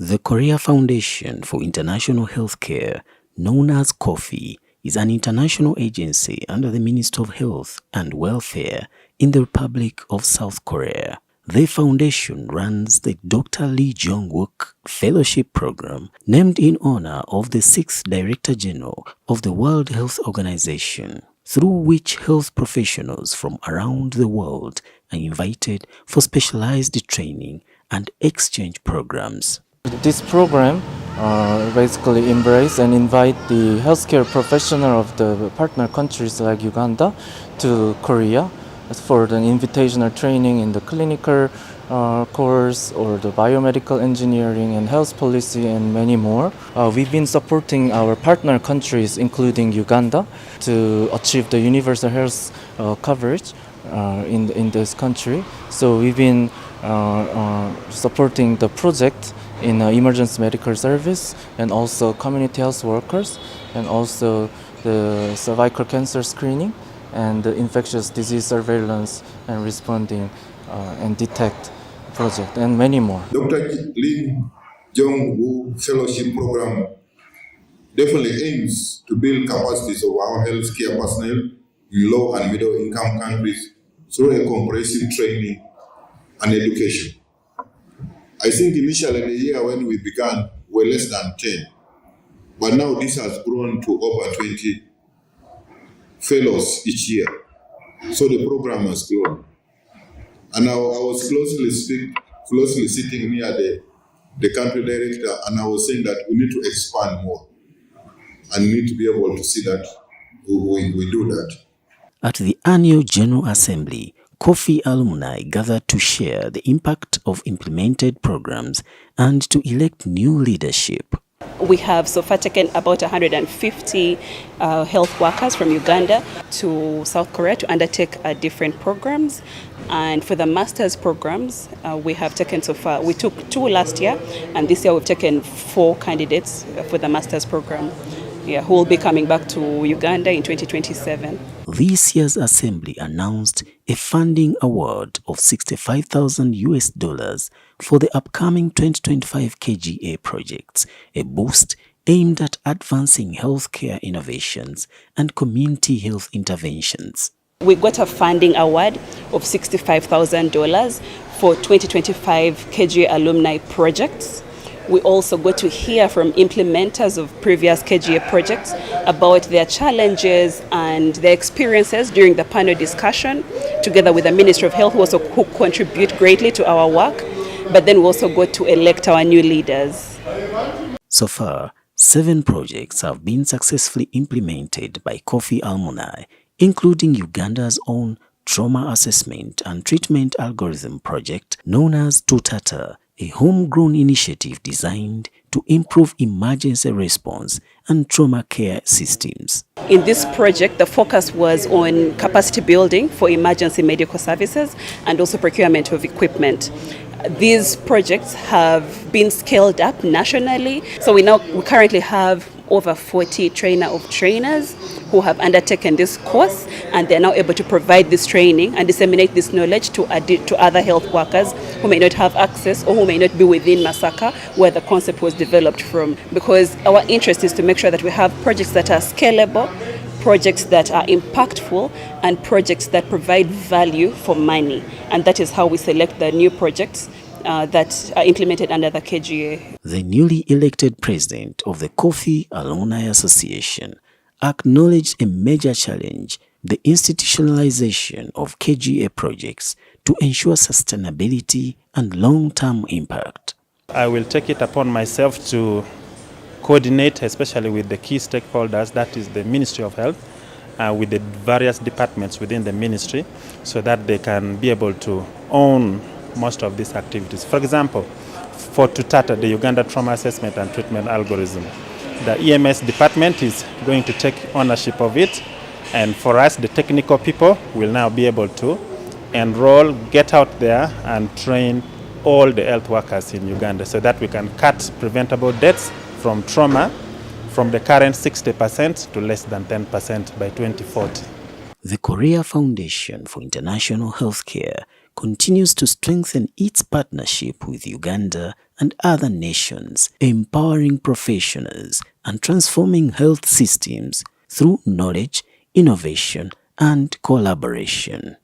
The Korea Foundation for International Healthcare, known as KOFIH, is an international agency under the Ministry of Health and Welfare in the Republic of South Korea. The foundation runs the Dr. Lee Jong-wook Fellowship Program, named in honor of the 6th Director General of the World Health Organization, through which health professionals from around the world are invited for specialized training and exchange programs. This program basically embrace and invite the healthcare professional of the partner countries like Uganda to Korea for the invitational training in the clinical course or the biomedical engineering and health policy and many more. We've been supporting our partner countries including Uganda to achieve the universal health coverage in this country. So we've been supporting the project in emergency medical service and also community health workers and also the cervical cancer screening and the infectious disease surveillance and responding and detect project and many more. Dr. Lee Jong-wook Fellowship Program definitely aims to build capacities of our healthcare personnel in low and middle income countries through a comprehensive training and education. I think initially the year when we began were less than 10, but now this has grown to over 20 fellows each year. So the program has grown. And I was closely sitting near the country director, and I was saying that we need to expand more and need to be able to see that we do that. At the annual General Assembly, KOFIH alumni gathered to share the impact of implemented programs and to elect new leadership. We have so far taken about 150 health workers from Uganda to South Korea to undertake different programs. And for the master's programs, we have taken so far, we took 2 last year, and this year we've taken 4 candidates for the master's program, who will be coming back to Uganda in 2027. This year's assembly announced a funding award of $65,000 for the upcoming 2025 KGA projects, a boost aimed at advancing healthcare innovations and community health interventions. We got a funding award of $65,000 for 2025 KGA alumni projects. We also got to hear from implementers of previous KGA projects about their challenges and their experiences during the panel discussion, together with the Ministry of Health who contribute greatly to our work. But then we also got to elect our new leaders. So far, 7 projects have been successfully implemented by KOFIH alumni, including Uganda's own Trauma Assessment and Treatment Algorithm project known as TUTATA, a homegrown initiative designed to improve emergency response and trauma care systems. In this project, the focus was on capacity building for emergency medical services and also procurement of equipment. These projects have been scaled up nationally, so we currently have over 40 trainers who have undertaken this course, and they're now able to provide this training and disseminate this knowledge to other health workers who may not have access or who may not be within Masaka, where the concept was developed from. Because our interest is to make sure that we have projects that are scalable, projects that are impactful, and projects that provide value for money. And that is how we select the new projects that are implemented under the KGA. The newly elected president of the KOFIH Alumni Association acknowledged a major challenge, the institutionalization of KGA projects to ensure sustainability and long-term impact. I will take it upon myself to coordinate, especially with the key stakeholders, that is the Ministry of Health, with the various departments within the ministry, so that they can be able to own most of these activities. For example, for TUTATA, the Uganda Trauma Assessment and Treatment Algorithm, the EMS department is going to take ownership of it, and for us, the technical people, will now be able to enroll, get out there and train all the health workers in Uganda so that we can cut preventable deaths from trauma from the current 60% to less than 10% by 2040. The Korea Foundation for International Healthcare continues to strengthen its partnership with Uganda and other nations, empowering professionals and transforming health systems through knowledge, innovation, and collaboration.